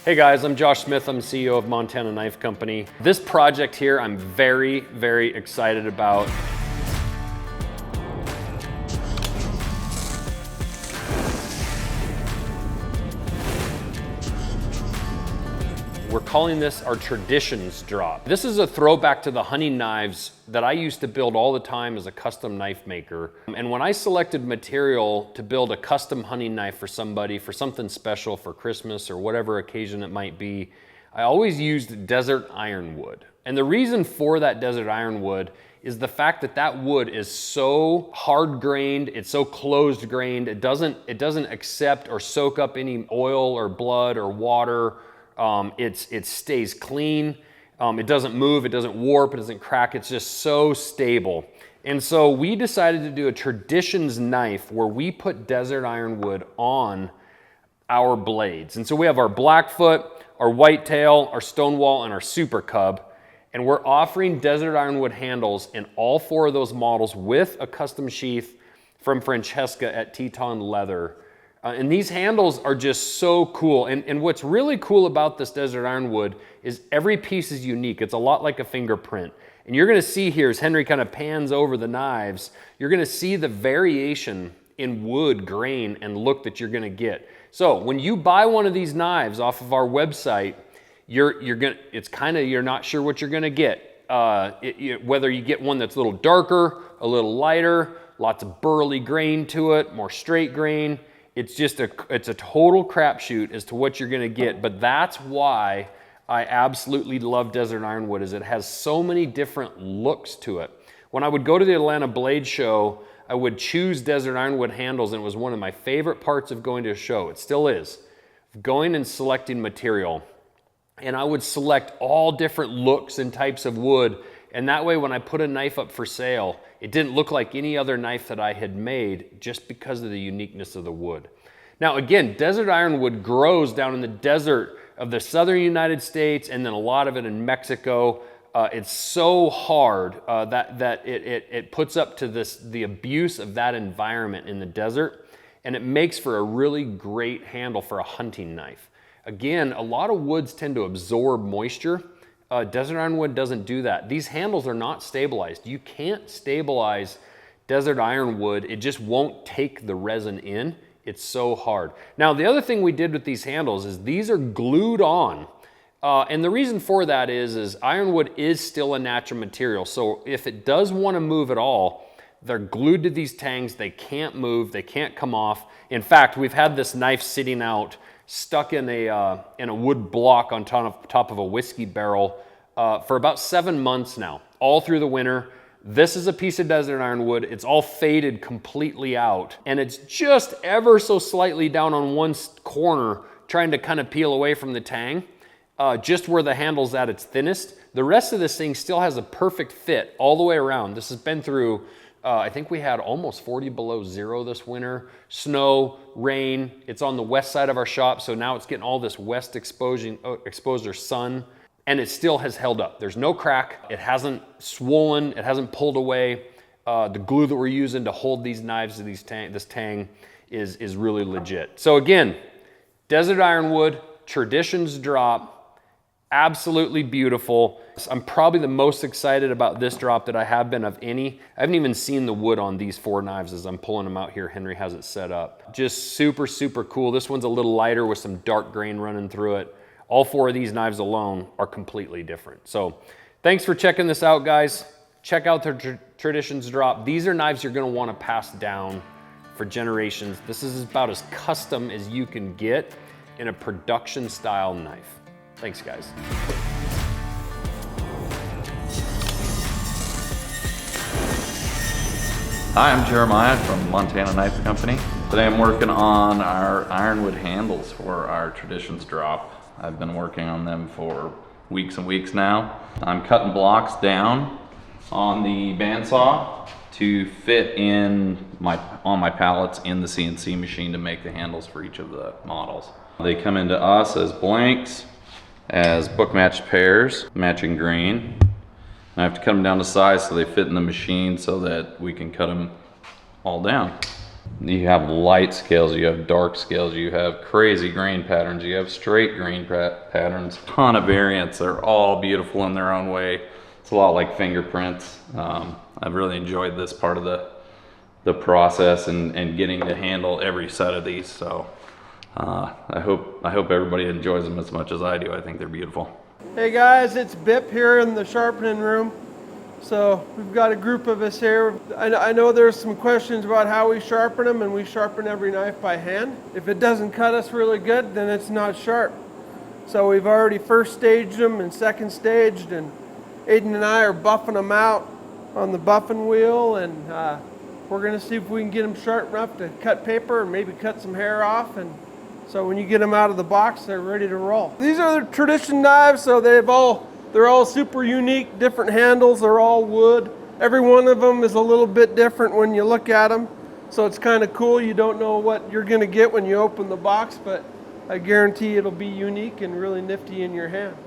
Hey guys, I'm Josh Smith. I'm CEO of Montana Knife Company. This project here I'm very, very excited about. We're calling this our Traditions drop. This is a throwback to the hunting knives that I used to build all the time as a custom knife maker. And when I selected material to build a custom hunting knife for somebody, for something special for Christmas or whatever occasion it might be, I always used desert ironwood. And the reason for that desert ironwood is the fact that that wood is so hard grained, it's so closed grained, it doesn't accept or soak up any oil or blood or water. It stays clean, it doesn't move, it doesn't warp, it doesn't crack, it's just so stable. And so we decided to do a Traditions knife where we put desert ironwood on our blades. And so we have our Blackfoot, our Whitetail, our Stonewall, and our Super Cub. And we're offering desert ironwood handles in all 4 of those models with a custom sheath from Francesca at Teton Leather. And these handles are just so cool. And what's really cool about this desert ironwood is every piece is unique. It's a lot like a fingerprint. And you're gonna see here, as Henry kind of pans over the knives, you're gonna see the variation in wood, grain, and look that you're gonna get. So when you buy one of these knives off of our website, you're not sure what you're gonna get. Whether you get one that's a little darker, a little lighter, lots of burly grain to it, more straight grain. It's a total crapshoot as to what you're gonna get, but that's why I absolutely love desert ironwood, is it has so many different looks to it. When I would go to the Atlanta Blade Show, I would choose desert ironwood handles, and it was one of my favorite parts of going to a show. It still is, going and selecting material. And I would select all different looks and types of wood, and that way when I put a knife up for sale, it didn't look like any other knife that I had made just because of the uniqueness of the wood. Now again, desert ironwood grows down in the desert of the southern United States and then a lot of it in Mexico. It's so hard that it puts up to the abuse of that environment in the desert, and it makes for a really great handle for a hunting knife. Again, a lot of woods tend to absorb moisture. Desert ironwood doesn't do that. These handles are not stabilized. You can't stabilize desert ironwood. It just won't take the resin in. It's so hard. Now, the other thing we did with these handles is these are glued on. And the reason for that is ironwood is still a natural material. So if it does want to move at all, they're glued to these tangs. They can't move. They can't come off. In fact, we've had this knife sitting out stuck in a wood block on top of a whiskey barrel for about 7 months now, all through the winter. This is a piece of desert ironwood. It's all faded completely out, and it's just ever so slightly down on one corner, trying to kind of peel away from the tang, just where the handle's at its thinnest. The rest of this thing still has a perfect fit all the way around. This has been through I think we had almost 40 below zero this winter, snow, rain. It's on the west side of our shop, so now it's getting all this west exposure sun, and it still has held up. There's no crack. It hasn't swollen. It hasn't pulled away. The glue that we're using to hold these knives to this tang is really legit. So again, desert ironwood, Traditions drop. Absolutely beautiful. I'm probably the most excited about this drop that I have been of any. I haven't even seen the wood on these 4 knives as I'm pulling them out here. Henry has it set up. Just super, super cool. This one's a little lighter with some dark grain running through it. All 4 of these knives alone are completely different. So thanks for checking this out, guys. Check out the Traditions drop. These are knives you're gonna wanna pass down for generations. This is about as custom as you can get in a production style knife. Thanks, guys. Hi, I'm Jeremiah from Montana Knife Company. Today I'm working on our ironwood handles for our Traditions drop. I've been working on them for weeks and weeks now. I'm cutting blocks down on the bandsaw to fit on my pallets in the CNC machine to make the handles for each of the models. They come into us as blanks, as book matched pairs, matching grain. And I have to cut them down to size so they fit in the machine so that we can cut them all down. You have light scales, you have dark scales, you have crazy grain patterns, you have straight grain patterns, ton of variants. They're all beautiful in their own way. It's a lot like fingerprints. I've really enjoyed this part of the process and getting to handle every set of these. So I hope everybody enjoys them as much as I do. I think they're beautiful. Hey guys, it's Bip here in the sharpening room. So we've got a group of us here. I know there's some questions about how we sharpen them, and we sharpen every knife by hand. If it doesn't cut us really good, then it's not sharp. So we've already first staged them and second staged, and Aiden and I are buffing them out on the buffing wheel, and we're gonna see if we can get them sharp enough to cut paper and maybe cut some hair off, and so when you get them out of the box, they're ready to roll. These are the tradition knives, so they're all super unique, different handles, they're all wood. Every one of them is a little bit different when you look at them, so it's kind of cool. You don't know what you're gonna get when you open the box, but I guarantee it'll be unique and really nifty in your hand.